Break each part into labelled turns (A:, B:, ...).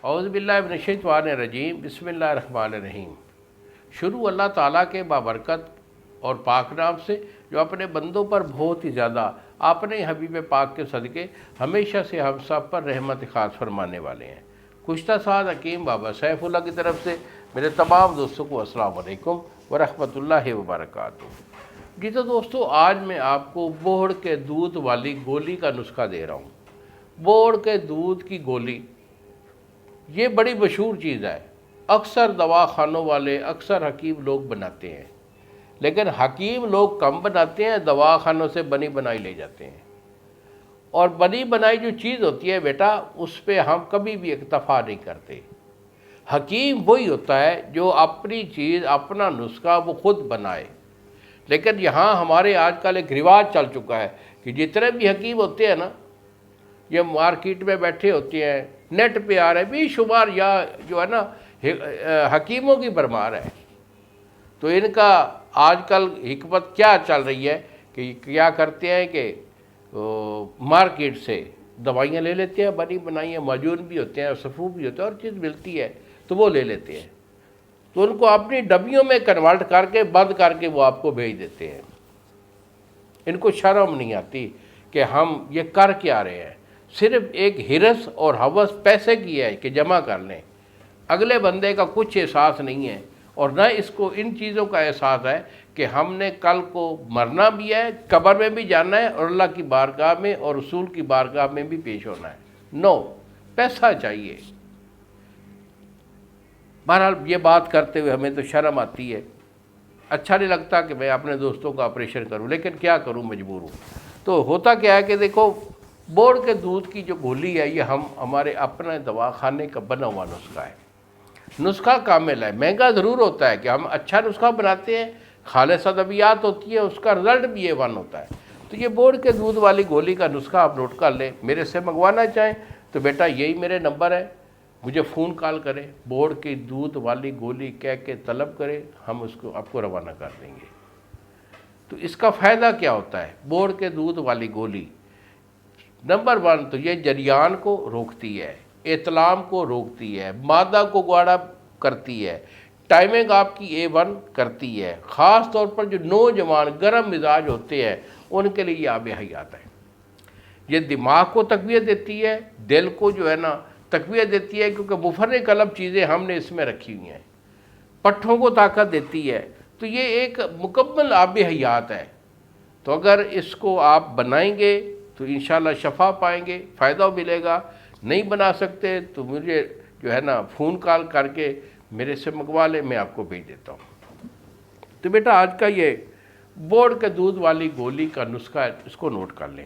A: اعوذ باللہ من الشیطان الرجیم، بسم اللہ الرحمن الرحیم۔ شروع اللہ تعالیٰ کے بابرکت اور پاک نام سے جو اپنے بندوں پر بہت ہی زیادہ اپنے حبیب پاک کے صدقے ہمیشہ سے ہم سب پر رحمت خاص فرمانے والے ہیں۔ گزشتہ سال حکیم بابا سیف اللہ کی طرف سے میرے تمام دوستوں کو السلام علیکم ورحمۃ اللہ وبرکاتہ۔ جی تو دوستو، آج میں آپ کو بوڑ کے دودھ والی گولی کا نسخہ دے رہا ہوں۔ بوڑ کے دودھ کی گولی یہ بڑی مشہور چیز ہے، اکثر دواخانوں والے، اکثر حکیم لوگ بناتے ہیں، لیکن حکیم لوگ کم بناتے ہیں، دواخانوں سے بنی بنائی لے جاتے ہیں۔ اور بنی بنائی جو چیز ہوتی ہے بیٹا، اس پہ ہم کبھی بھی اکتفا نہیں کرتے۔ حکیم وہی ہوتا ہے جو اپنی چیز، اپنا نسخہ وہ خود بنائے۔ لیکن یہاں ہمارے آج کل ایک رواج چل چکا ہے کہ جتنے بھی حکیم ہوتے ہیں نا، یہ مارکیٹ میں بیٹھے ہوتے ہیں، نیٹ پہ آ رہے ہیں، بے شمار یا جو ہے نا حکیموں کی بھرمار ہے۔ تو ان کا آج کل حکمت کیا چل رہی ہے کہ کیا کرتے ہیں کہ مارکیٹ سے دوائیاں لے لیتے ہیں، بنی بنائی معجون بھی ہوتے ہیں، صفو بھی ہوتے ہیں، اور چیز ملتی ہے تو وہ لے لیتے ہیں، تو ان کو اپنی ڈبیوں میں کنورٹ کر کے بند کر کے وہ آپ کو بھیج دیتے ہیں۔ ان کو شرم نہیں آتی کہ ہم یہ کر کے آ رہے ہیں، صرف ایک ہرس اور ہوس پیسے کی ہے کہ جمع کر لیں۔ اگلے بندے کا کچھ احساس نہیں ہے، اور نہ اس کو ان چیزوں کا احساس ہے کہ ہم نے کل کو مرنا بھی ہے، قبر میں بھی جانا ہے، اور اللہ کی بارگاہ میں اور رسول کی بارگاہ میں بھی پیش ہونا ہے۔ پیسہ چاہیے۔ بہرحال یہ بات کرتے ہوئے ہمیں تو شرم آتی ہے، اچھا نہیں لگتا کہ میں اپنے دوستوں کا آپریشن کروں، لیکن کیا کروں، مجبور ہوں۔ تو ہوتا کیا ہے کہ دیکھو، بوڑ کے دودھ کی جو گولی ہے یہ ہمارے اپنے دواخانے کا بنا ہوا نسخہ ہے۔ نسخہ کامل ہے، مہنگا ضرور ہوتا ہے کہ ہم اچھا نسخہ بناتے ہیں، خالص ادویات ہوتی ہے، اس کا رزلٹ بھی A1 ہوتا ہے۔ تو یہ بوڑ کے دودھ والی گولی کا نسخہ آپ نوٹ کر لیں۔ میرے سے منگوانا چاہیں تو بیٹا یہی میرے نمبر ہے، مجھے فون کال کریں، بوڑ کی دودھ والی گولی کہہ کے طلب کریں، ہم اس کو آپ کو روانہ کر دیں گے۔ تو اس کا فائدہ کیا ہوتا ہے؟ بوڑ کے دودھ والی گولی نمبر 1 تو یہ جریان کو روکتی ہے، اطلام کو روکتی ہے، معدہ کو گاڑھا کرتی ہے، ٹائمنگ آپ کی A1 کرتی ہے۔ خاص طور پر جو نوجوان گرم مزاج ہوتے ہیں ان کے لیے یہ آب حیات ہے۔ یہ دماغ کو تقویت دیتی ہے، دل کو جو ہے نا تقویت دیتی ہے، کیونکہ مفرق قلب چیزیں ہم نے اس میں رکھی ہوئی ہیں، پٹھوں کو طاقت دیتی ہے۔ تو یہ ایک مکمل آب حیات ہے۔ تو اگر اس کو آپ بنائیں گے تو انشاءاللہ شفا پائیں گے، فائدہ ملے گا۔ نہیں بنا سکتے تو مجھے جو ہے نا فون کال کر کے میرے سے منگوا لیں، میں آپ کو بھیج دیتا ہوں۔ تو بیٹا آج کا یہ بوڑ کے دودھ والی گولی کا نسخہ ہے، اس کو نوٹ کر لیں۔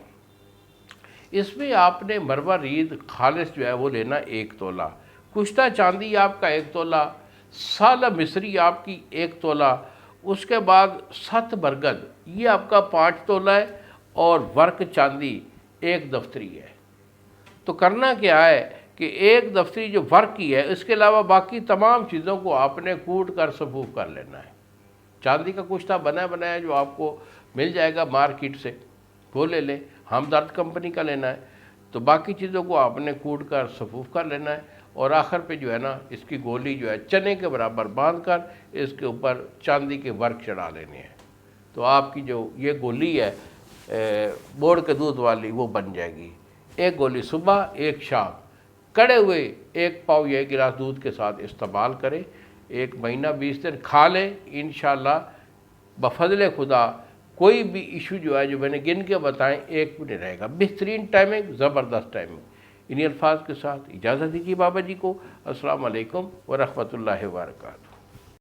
A: اس میں آپ نے مروہ رید خالص جو ہے وہ لینا 1 تولہ، کشتہ چاندی آپ کا 1 تولہ، سالہ مصری آپ کی 1 تولہ، اس کے بعد 7 برگد یہ آپ کا 5 تولہ ہے، اور ورق چاندی 1 دفتری ہے۔ تو کرنا کیا ہے کہ 1 دفتری جو ورق کی ہے، اس کے علاوہ باقی تمام چیزوں کو آپ نے کوٹ کر صفوف کر لینا ہے۔ چاندی کا کشتہ بنایا جو آپ کو مل جائے گا مارکیٹ سے، وہ لے لیں، ہمدرد کمپنی کا لینا ہے۔ تو باقی چیزوں کو آپ نے کوٹ کر صفوف کر لینا ہے، اور آخر پہ جو ہے نا اس کی گولی جو ہے چنے کے برابر باندھ کر اس کے اوپر چاندی کے ورق چڑھا لینے ہیں۔ تو آپ کی جو یہ گولی ہے بوڑ کے دودھ والی وہ بن جائے گی۔ 1 گولی صبح، 1 شام، کڑے ہوئے 1 پاؤ یا 1 گلاس دودھ کے ساتھ استعمال کریں، 1 مہینہ 20 دن کھا لیں، انشاءاللہ بفضل خدا کوئی بھی ایشو جو ہے جو میں نے گن کے بتائیں 1 بھی نہیں رہے گا۔ بہترین ٹائمنگ، زبردست ٹائمنگ۔ انہی الفاظ کے ساتھ اجازت دیجیے بابا جی کو۔ السلام علیکم ورحمۃ اللہ وبرکاتہ۔